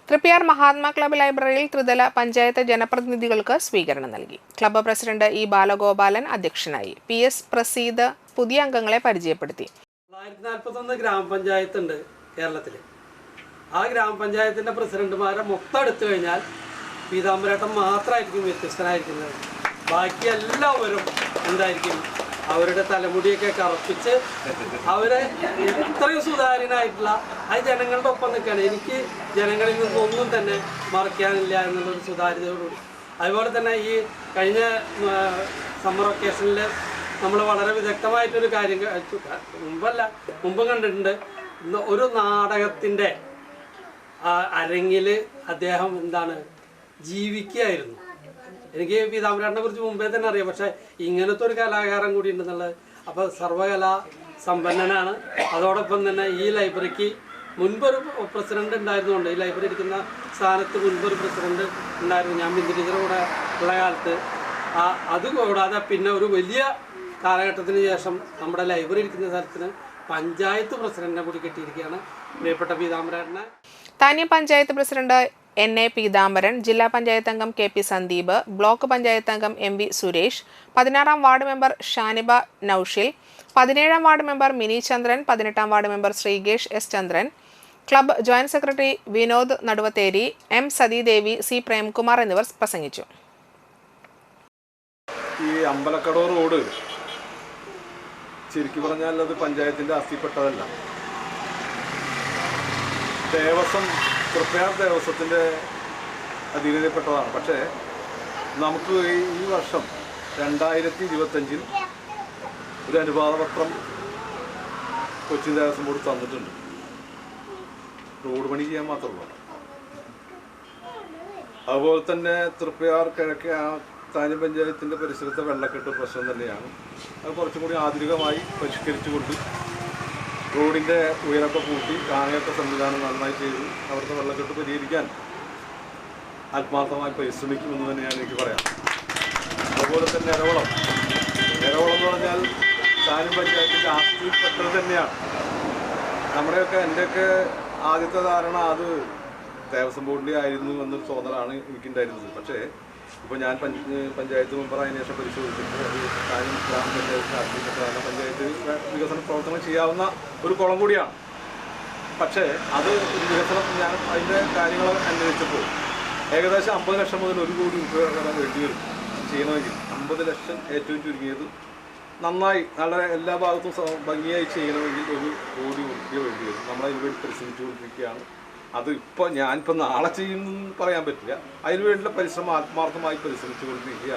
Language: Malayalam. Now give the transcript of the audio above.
തൃപ്പയാർ മഹാത്മാ ക്ലബ്ബ് ലൈബ്രറിയിൽ ത്രിതല പഞ്ചായത്ത് ജനപ്രതിനിധികൾക്ക് സ്വീകരണം നൽകി. ക്ലബ്ബ് പ്രസിഡന്റ് ഇ ബാലഗോപാലൻ അധ്യക്ഷനായി. PS പ്രസീദ് പുതിയ അംഗങ്ങളെ പരിചയപ്പെടുത്തി. 41 ഗ്രാമപഞ്ചായത്ത് ഉണ്ട് കേരളത്തിൽ. ആ ഗ്രാമപഞ്ചായത്തിന്റെ പ്രസിഡന്റുമാരെ മൊത്തം എടുത്തു കഴിഞ്ഞാൽ പീതാംബരേട്ടൻ മാത്രമായിരിക്കും വ്യത്യസ്തനായിരിക്കുന്നത്. ബാക്കി എല്ലാവരും എന്തായിരിക്കും, അവരുടെ തലമുടിയൊക്കെ കറുപ്പിച്ച് അവരെ ഇത്രയും സുതാര്യനായിട്ടുള്ള ആ ജനങ്ങളുടെ ഒപ്പം നിൽക്കുകയാണ്. എനിക്ക് ജനങ്ങളിൽ നിന്നൊന്നും തന്നെ മറക്കാനില്ല എന്നുള്ളൊരു സുതാര്യതയോടുകൂടി. അതുപോലെ തന്നെ ഈ കഴിഞ്ഞ സമ്മർ വെക്കേഷനിൽ നമ്മൾ വളരെ വിദഗ്ധമായിട്ടൊരു കാര്യം മുമ്പ് കണ്ടിട്ടുണ്ട്. ഒരു നാടകത്തിൻ്റെ അരങ്ങിൽ അദ്ദേഹം ജീവിക്കുകയായിരുന്നു. എനിക്ക് പീതാംബരേട്ടനെ കുറിച്ച് മുമ്പേ തന്നെ അറിയാം, പക്ഷേ ഇങ്ങനത്തെ ഒരു കലാകാരൻ കൂടി ഉണ്ടെന്നുള്ളത്. അപ്പോൾ സർവകലാ സമ്പന്നനാണ്. അതോടൊപ്പം തന്നെ ഈ ലൈബ്രറിക്ക് മുൻപൊരു പ്രസിഡന്റ് ഉണ്ടായിരുന്നുകൊണ്ട്, ഈ ലൈബ്രറി ഇരിക്കുന്ന സ്ഥാനത്ത് മുൻപൊരു പ്രസിഡന്റ് ഉണ്ടായിരുന്നു, ഞാൻ ബിന്ദുടീച്ചറുടെ കൂടെ ഉള്ള കാലത്ത്. അതുകൂടാതെ പിന്നെ ഒരു വലിയ കാലഘട്ടത്തിന് ശേഷം നമ്മുടെ ലൈബ്രറി ഇരിക്കുന്ന സ്ഥലത്തിന് പഞ്ചായത്ത് പ്രസിഡന്റിനെ കൂടി കിട്ടിയിരിക്കുകയാണ് പ്രിയപ്പെട്ട പീതാംബരേട്ടനെ. താന്യ പഞ്ചായത്ത് പ്രസിഡന്റ് NA പീതാംബരൻ, ജില്ലാ പഞ്ചായത്ത് അംഗം KP സന്ദീപ്, ബ്ലോക്ക് പഞ്ചായത്ത് അംഗം MV സുരേഷ്, 16ാം വാർഡ് മെമ്പർ ഷാനിബ നൌഷിൽ, 17ാം വാർഡ് മെമ്പർ മിനി ചന്ദ്രൻ, 18ാം ward member Sreekesh S Chandran, club joint secretary Vinod Naduvatheri, M Satheedevi, C Premkumar എന്നിവർ പ്രസംഗിച്ചു. ഈ അമ്പലക്കടവ് റോഡ് ശരിക്കും പറഞ്ഞാൽ അത് പഞ്ചായത്തിൻ്റെ ആസ്തിപ്പെട്ടതല്ല. തൃപ്പയാർ ദേവസ്വത്തിൻ്റെ അധീനതയിൽപ്പെട്ടതാണ്. പക്ഷേ നമുക്ക് ഈ വർഷം 2025 ഒരു അനുവാദപത്രം കൊച്ചിൻ ദേവസ്വം ബോർഡ് തന്നിട്ടുണ്ട്. റോഡ് പണി ചെയ്യാൻ മാത്രമല്ല. അതുപോലെ തന്നെ തൃപ്പയാർ കിഴക്കേ താന്യ പഞ്ചായത്തിൻ്റെ പരിസരത്തെ വെള്ളക്കെട്ട് പ്രശ്നം തന്നെയാണ്. അത് കുറച്ചും കൂടി ആധുനികമായി പരിഷ്കരിച്ചുകൊണ്ട് റോഡിൻ്റെ ഉയരമൊക്കെ കൂട്ടി കാനയൊക്കെ സംവിധാനം നന്നായി ചെയ്ത് അവിടുത്തെ വെള്ളക്കെട്ട് പരിഹരിക്കാൻ ആത്മാർത്ഥമായി പരിശ്രമിക്കുമെന്ന് തന്നെയാണ് എനിക്ക് പറയാം. അതുപോലെ തന്നെ എരവളം എന്ന് പറഞ്ഞാൽ താന്യം പഞ്ചായത്തിൻ്റെ ആസ്തിപ്പെട്ടത് തന്നെയാണ്. എൻ്റെയൊക്കെ ആദ്യത്തെ ധാരണ അത് ദേവസ്വം ബോർഡിൻ്റെ ആയിരുന്നു എന്നൊരു തോന്നലാണ് എനിക്കുണ്ടായിരുന്നത്. പക്ഷേ ഇപ്പോൾ ഞാൻ പഞ്ചായത്ത് മെമ്പറായതിനു ശേഷം പരിശോധിച്ചിട്ട് അത് താന്യം ഗ്രാമപഞ്ചായത്ത് ആസ്തിപ്പെട്ടതാണ്. പഞ്ചായത്ത് വികസന പ്രവർത്തനം ചെയ്യാവുന്ന ഒരു കുളം കൂടിയാണ്. പക്ഷേ അത് ഒരു വികസനം ഞാൻ അതിൻ്റെ കാര്യങ്ങൾ അന്വേഷിച്ചപ്പോൾ ഏകദേശം 50 ലക്ഷം മുതൽ 1 കോടി രൂപ വേണ്ടി വരും ചെയ്യണമെങ്കിൽ. 50 ലക്ഷം ഏറ്റവും ചുരുങ്ങിയത് നന്നായി നല്ല എല്ലാ ഭാഗത്തും ഭംഗിയായി ചെയ്യണമെങ്കിൽ 1 കോടി രൂപ വേണ്ടി വരും. നമ്മളതിന് വേണ്ടി പരിശ്രമിച്ചുകൊണ്ടിരിക്കുകയാണ്. അത് ഞാനിപ്പോൾ നാളെ ചെയ്യുമെന്ന് പറയാൻ പറ്റില്ല. അതിനുവേണ്ടിയുള്ള പരിശ്രമം ആത്മാർത്ഥമായി പരിശ്രമിച്ചുകൊണ്ടിരിക്കുകയാണ്.